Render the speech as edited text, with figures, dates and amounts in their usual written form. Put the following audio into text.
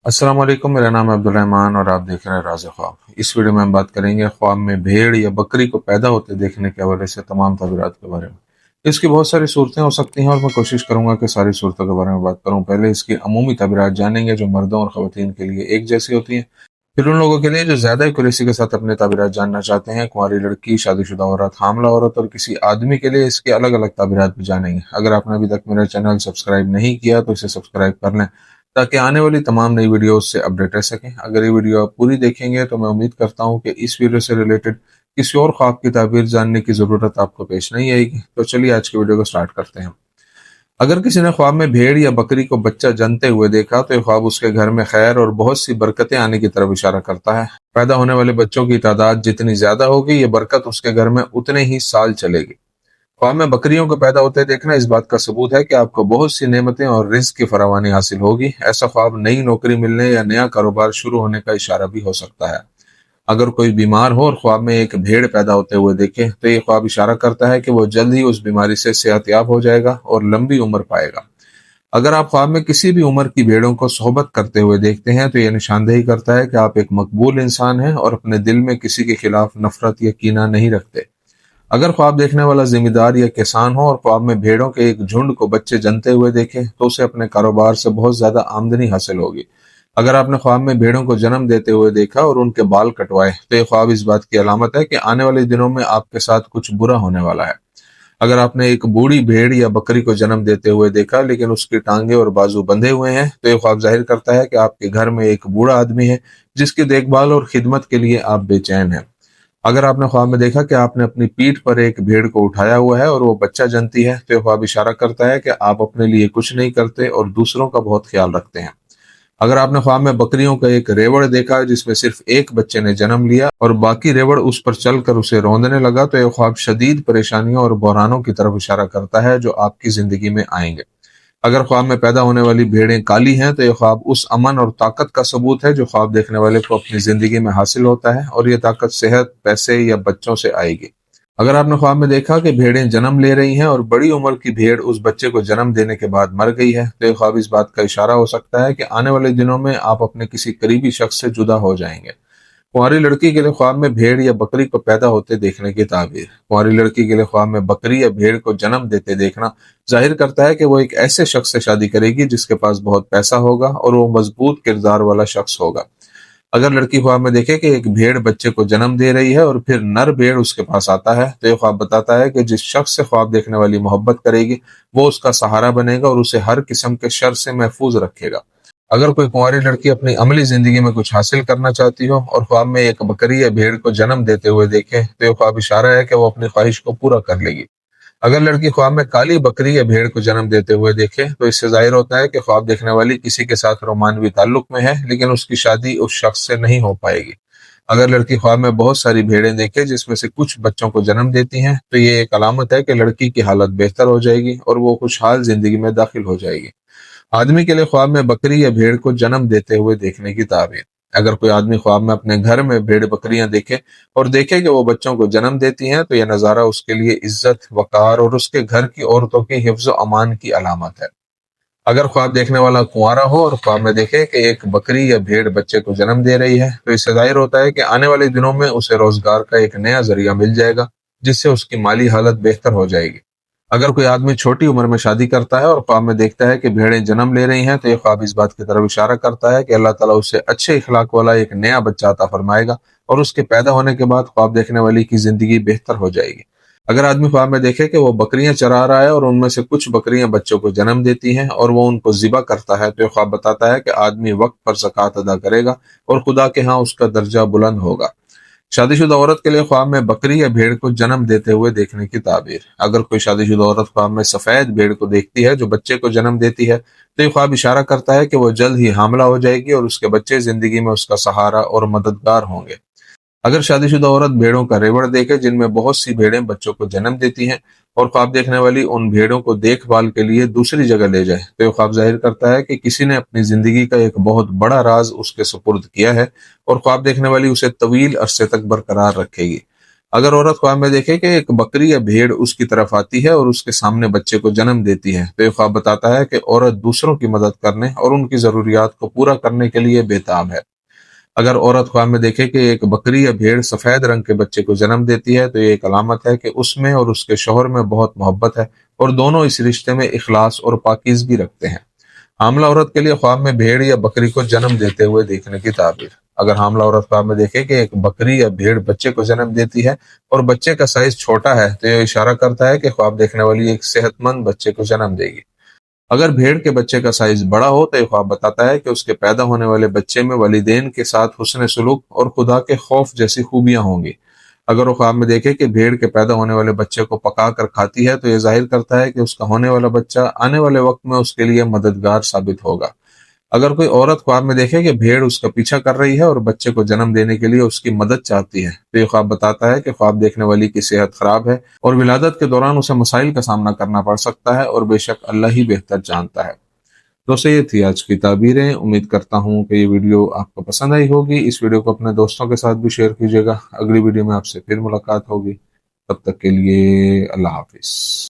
अस्सलाम वालेकुम। मेरा नाम है अब्दुल रहमान और आप देख रहे हैं राज़ ख्वाब। इस वीडियो में हम बात करेंगे ख्वाब में भेड़ या बकरी को पैदा होते देखने के हवाले से तमाम तबीरात के बारे में। इसकी बहुत सारी सूरतें हो सकती हैं और मैं कोशिश करूंगा कि सारी सूरतों के बारे में बात करूं। पहले इसकी अमूमी तबीरात जानेंगे जो मर्दों और ख़वातीन के लिए एक जैसी होती हैं। फिर उन लोगों के लिए जो ज़्यादा एक्यूरेसी के साथ अपने तबीरात जानना चाहते हैं, कुंवारी लड़की, शादीशुदा औरत, हामला औरत और किसी आदमी के लिए इसके अलग अलग तबीरात भी जानेंगे। अगर आपने अभी तक मेरा चैनल सब्सक्राइब नहीं किया तो इसे सब्सक्राइब कर लें ताकि आने वाली तमाम नई वीडियोस से अपडेट रह सकें। अगर ये वीडियो आप पूरी देखेंगे तो मैं उम्मीद करता हूं कि इस वीडियो से रिलेटेड किसी और ख्वाब की ताबीर जानने की ज़रूरत आपको पेश नहीं आएगी। तो चलिए आज की वीडियो को स्टार्ट करते हैं। अगर किसी ने ख्वाब में भेड़ या बकरी को बच्चा जनते हुए देखा तो ये ख्वाब उसके घर में खैर और बहुत सी बरकतें आने की तरफ इशारा करता है। पैदा होने वाले बच्चों की तादाद जितनी ज्यादा होगी, ये बरकत उसके घर में उतने ही साल चलेगी। ख्वाब में बकरियों को पैदा होते देखना इस बात का सबूत है कि आपको बहुत सी नेमतें और रिज्क की फरावानी हासिल होगी। ऐसा ख्वाब नई नौकरी मिलने या नया कारोबार शुरू होने का इशारा भी हो सकता है। अगर कोई बीमार हो और ख्वाब में एक भेड़ पैदा होते हुए देखे तो ये ख्वाब इशारा करता है कि वो जल्द ही उस बीमारी से सेहतयाब हो जाएगा और लंबी उम्र पाएगा। अगर आप ख्वाब में किसी भी उम्र की भेड़ों को सोहबत करते हुए देखते हैं तो यह निशानदेही करता है कि आप एक मकबूल इंसान हैं और अपने दिल में किसी के खिलाफ नफरत या कीना नहीं रखते। अगर ख्वाब देखने वाला जिम्मेदार या किसान हो और ख्वाब में भेड़ों के एक झुंड को बच्चे जनते हुए देखे तो उसे अपने कारोबार से बहुत ज्यादा आमदनी हासिल होगी। अगर आपने ख्वाब में भेड़ों को जन्म देते हुए देखा और उनके बाल कटवाए तो ये ख्वाब इस बात की अलामत है कि आने वाले दिनों में आपके साथ कुछ बुरा होने वाला है। अगर आपने एक बूढ़ी भेड़ या बकरी को जन्म देते हुए देखा लेकिन उसकी टांगे और बाजू बंधे हुए हैं तो ये ख्वाब जाहिर करता है कि आपके घर में एक बूढ़ा आदमी है जिसकी देखभाल और खिदमत के लिए आप बेचैन हैं। अगर आपने ख्वाब में देखा कि आपने अपनी पीठ पर एक भेड़ को उठाया हुआ है और वो बच्चा जनती है तो ये ख्वाब इशारा करता है कि आप अपने लिए कुछ नहीं करते और दूसरों का बहुत ख्याल रखते हैं। अगर आपने ख्वाब में बकरियों का एक रेवड़ देखा जिसमें सिर्फ एक बच्चे ने जन्म लिया और बाकी रेवड़ उस पर चलकर उसे रौंदने लगा तो यह ख्वाब शदीद परेशानियों और बहरानों की तरफ इशारा करता है जो आपकी जिंदगी में आएंगे। अगर ख्वाब में पैदा होने वाली भेड़ें काली हैं तो यह ख्वाब उस अमन और ताकत का सबूत है जो ख्वाब देखने वाले को अपनी जिंदगी में हासिल होता है और यह ताकत सेहत, पैसे या बच्चों से आएगी। अगर आपने ख्वाब में देखा कि भेड़ें जन्म ले रही हैं और बड़ी उम्र की भेड़ उस बच्चे को जन्म देने के बाद मर गई है तो यह ख्वाब इस बात का इशारा हो सकता है कि आने वाले दिनों में आप अपने किसी करीबी शख्स से जुदा हो जाएंगे। कुंवारी लड़की के लिए ख्वाब में भेड़ या बकरी को पैदा होते देखने की ताबीर। कुंवारी लड़की के लिए ख्वाब में बकरी या भेड़ को जन्म देते देखना जाहिर करता है कि वो एक ऐसे शख्स से शादी करेगी जिसके पास बहुत पैसा होगा और वो मजबूत किरदार वाला शख्स होगा। अगर लड़की ख्वाब में देखे कि एक भेड़ बच्चे को जन्म दे रही है और फिर नर भेड़ उसके पास आता है तो ये ख्वाब बताता है कि जिस शख्स से ख्वाब देखने वाली मोहब्बत करेगी वो उसका सहारा बनेगा और उसे हर किस्म के शर से महफूज रखेगा। अगर कोई कुंवारी लड़की अपनी अमली जिंदगी में कुछ हासिल करना चाहती हो और ख्वाब में एक बकरी या भेड़ को जन्म देते हुए देखे तो ये ख्वाब इशारा है कि वो अपनी ख्वाहिश को पूरा कर लेगी। अगर लड़की ख्वाब में काली बकरी या भेड़ को जन्म देते हुए देखे तो इससे जाहिर होता है कि ख्वाब देखने वाली किसी के साथ रोमानवी ताल्लुक में है लेकिन उसकी शादी उस शख्स से नहीं हो पाएगी। अगर लड़की ख्वाब में बहुत सारी भेड़ें देखे जिसमें से कुछ बच्चों को जन्म देती हैं तो ये एक अलामत है कि लड़की की हालत बेहतर हो जाएगी और वो खुशहाल जिंदगी में दाखिल हो जाएगी। आदमी के लिए ख्वाब में बकरी या भेड़ को जन्म देते हुए देखने की ताबीर। अगर कोई आदमी ख्वाब में अपने घर में भेड़ बकरियां देखे और देखे कि वो बच्चों को जन्म देती हैं तो यह नजारा उसके लिए इज्जत, वकार और उसके घर की औरतों की हिफ्ज अमान की अलामत है। अगर ख्वाब देखने वाला कुंवारा हो और ख्वाब में देखे कि एक बकरी या भेड़ बच्चे को जन्म दे रही है तो इससे जाहिर होता है कि आने वाले दिनों में उसे रोजगार का एक नया जरिया मिल जाएगा जिससे उसकी माली हालत बेहतर हो जाएगी। अगर कोई आदमी छोटी उम्र में शादी करता है और ख्वाब में देखता है कि भेड़ें जन्म ले रही हैं तो यह ख्वाब इस बात की तरफ इशारा करता है कि अल्लाह ताला उसे अच्छे इखलाक वाला एक नया बच्चा अता फरमाएगा और उसके पैदा होने के बाद ख्वाब देखने वाली की जिंदगी बेहतर हो जाएगी। अगर आदमी ख्वाब में देखे कि वो बकरियां चरा रहा है और उनमें से कुछ बकरियां बच्चों को जन्म देती हैं और वो उनको ज़िबा करता है तो यह ख्वाब बताता है कि आदमी वक्त पर ज़कात अदा करेगा और खुदा के यहाँ उसका दर्जा बुलंद होगा। शादीशुदा औरत के लिए ख्वाब में बकरी या भेड़ को जन्म देते हुए देखने की ताबीर। अगर कोई शादीशुदा औरत ख्वाब में सफेद भेड़ को देखती है जो बच्चे को जन्म देती है तो ये ख्वाब इशारा करता है कि वो जल्द ही हामला हो जाएगी और उसके बच्चे जिंदगी में उसका सहारा और मददगार होंगे। अगर शादीशुदा औरत भेड़ों का रेवड़ देखे जिनमें बहुत सी भेड़ें बच्चों को जन्म देती हैं और ख्वाब देखने वाली उन भेड़ों को देखभाल के लिए दूसरी जगह ले जाए तो यह ख्वाब जाहिर करता है कि किसी ने अपनी जिंदगी का एक बहुत बड़ा राज उसके सुपुर्द किया है और ख्वाब देखने वाली उसे तवील अरसे तक बरकरार रखेगी। اگر عورت ख्वाब میں دیکھے کہ ایک بکری یا بھیڑ اس کی طرف آتی ہے اور اس کے سامنے بچے کو جنم دیتی ہے تو یہ ख्वाब بتاتا ہے کہ عورت دوسروں کی مدد کرنے اور ان کی ضروریات کو پورا کرنے کے لیے بےتاب ہے۔ اگر عورت ख्वाब میں دیکھے کہ ایک بکری یا بھیڑ سفید رنگ کے بچے کو جنم دیتی ہے تو یہ ایک علامت ہے کہ اس میں اور اس کے شوہر میں بہت محبت ہے اور دونوں اس رشتے میں اخلاص اور پاکیزگی رکھتے ہیں۔ حاملہ عورت کے لیے خواب میں بھیڑ یا بکری کو جنم دیتے ہوئے دیکھنے کی تعبیر۔ اگر حاملہ عورت خواب میں دیکھے کہ ایک بکری یا بھیڑ بچے کو جنم دیتی ہے اور بچے کا سائز چھوٹا ہے تو یہ اشارہ کرتا ہے کہ خواب دیکھنے والی ایک صحت مند بچے کو جنم دے گی۔ اگر بھیڑ کے بچے کا سائز بڑا ہو تو یہ خواب بتاتا ہے کہ اس کے پیدا ہونے والے بچے میں والدین کے ساتھ حسن سلوک اور خدا کے خوف جیسی خوبیاں ہوں گی۔ اگر وہ خواب میں دیکھے کہ بھیڑ کے پیدا ہونے والے بچے کو پکا کر کھاتی ہے تو یہ ظاہر کرتا ہے کہ اس کا ہونے والا بچہ آنے والے وقت میں اس کے لیے مددگار ثابت ہوگا۔ اگر کوئی عورت خواب میں دیکھے کہ بھیڑ اس کا پیچھا کر رہی ہے اور بچے کو جنم دینے کے لیے اس کی مدد چاہتی ہے تو یہ خواب بتاتا ہے کہ خواب دیکھنے والی کی صحت خراب ہے اور ولادت کے دوران اسے مسائل کا سامنا کرنا پڑ سکتا ہے اور بے شک اللہ ہی بہتر جانتا ہے۔ دوستو یہ تھی آج کی تعبیریں۔ امید کرتا ہوں کہ یہ ویڈیو آپ کو پسند آئی ہوگی۔ اس ویڈیو کو اپنے دوستوں کے ساتھ بھی شیئر کیجیے گا۔ اگلی ویڈیو میں آپ سے پھر ملاقات ہوگی، تب تک کے لیے اللہ حافظ۔